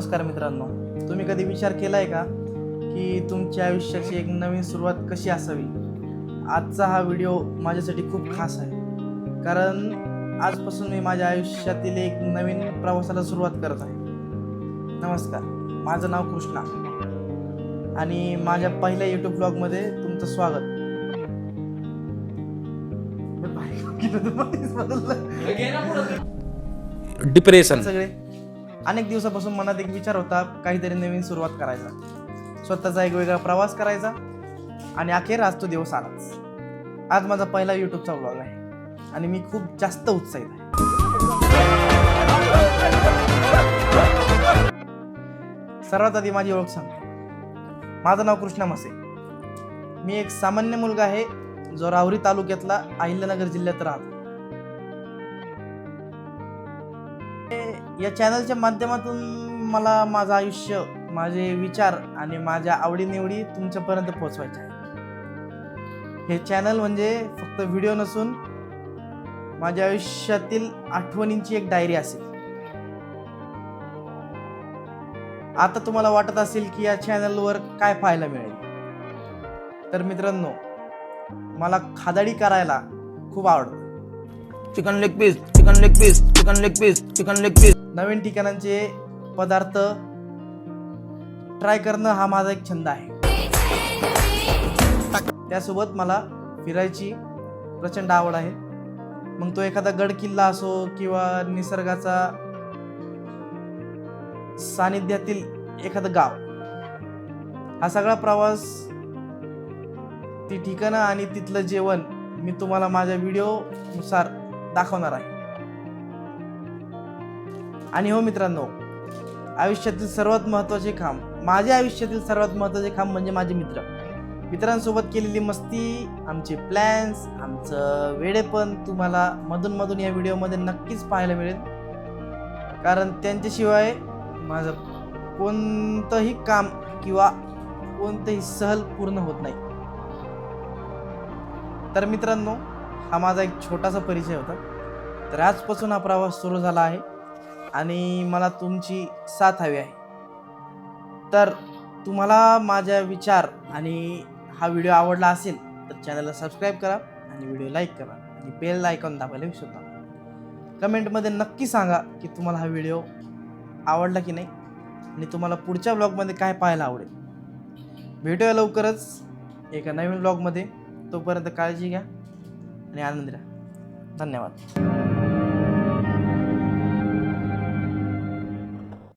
नमस्कार मित्रांनो, तुम्ही कधी विचार केला आहे का की तुमच्या आयुष्याची एक नवीन सुरुवात कशी असावी? आजचा हा व्हिडिओ माझ्यासाठी खूप खास आहे, कारण आजपासून मी माझ्या आयुष्यातील एक नवीन प्रवासाला सुरुवात करत आहे. नमस्कार, माझं नाव कृष्णा आणि माझ्या पहिल्या यूट्यूब ब्लॉगमध्ये तुमचं स्वागत. डिप्रेशन. सगळे अनेक दिवसापासून मनात एक विचार होता, काहीतरी नवीन सुरुवात करायचा, स्वतःचा एक वेगळा प्रवास करायचा आणि अखेर आज तो दिवस आलाच. आज माझा पहिला यूट्यूबचा ब्लॉग आहे आणि मी खूप जास्त उत्साहित आहे. सर्वात आधी माझी ओळख सांगतो. माझं नाव कृष्णा मसे. मी एक सामान्य मुलगा आहे जो राहुरी तालुक्यातला अहिल्यानगर जिल्ह्यात राहतो. या चॅनलच्या माध्यमातून मला माझं आयुष्य, माझे विचार आणि माझ्या आवडीनिवडी तुमच्यापर्यंत पोहोचवायचे आहे. हे चॅनल म्हणजे फक्त व्हिडिओ नसून माझ्या आयुष्यातील आठवणींची एक डायरी असेल. आता तुम्हाला वाटत असेल की या चॅनलवर काय पाहायला मिळेल, तर मित्रांनो, मला खादाडी करायला खूप आवडतं. Chicken leg piece, chicken leg piece, chicken leg piece, chicken leg piece. नवीन ठिकाणांचे पदार्थ ट्राय करणं हा माझा एक छंद आहे. त्यासोबत मला फिरायची प्रचंड आवड आहे. मग तो एखादा गड किल्ला असो किंवा निसर्गाचा सानिध्यातील एखादं गाव, हा सगळा प्रवास, ती ठिकाणं आणि तिथलं जेवण मी तुम्हाला माझ्या व्हिडिओनुसार दाखवणार आहे. आणि हो मित्रांनो, आयुष्यातील सर्वात महत्त्वाचे काम, माझ्या आयुष्यातील सर्वात महत्त्वाचे काम म्हणजे माझे मित्रांसोबत केलेली मस्ती, आमचे प्लॅन्स, आमचं वेडेपण तुम्हाला मधून मधून या व्हिडिओमध्ये नक्कीच पाहायला मिळेल, कारण त्यांच्याशिवाय माझं कोणतंही काम किंवा कोणतंही सहल पूर्ण होत नाही. तर मित्रांनो, हा माझा एक छोटासा परिचय होता. तर आजपासून हा प्रवास सुरू झाला आहे आणि मला तुमची साथ हवी आहे. तर तुम्हाला माझ्या विचार आणि हा व्हिडिओ आवडला असेल तर चॅनलला सबस्क्राईब करा आणि व्हिडिओ लाईक करा आणि बेल आयकॉन दाबायला विसरू नका. कमेंटमध्ये नक्की सांगा की तुम्हाला हा व्हिडिओ आवडला की नाही आणि तुम्हाला पुढच्या ब्लॉगमध्ये काय पाहायला आवडेल. भेटूया लवकरच एका नवीन ब्लॉगमध्ये. तोपर्यंत काळजी घ्या आणि आनंदी राहा. धन्यवाद.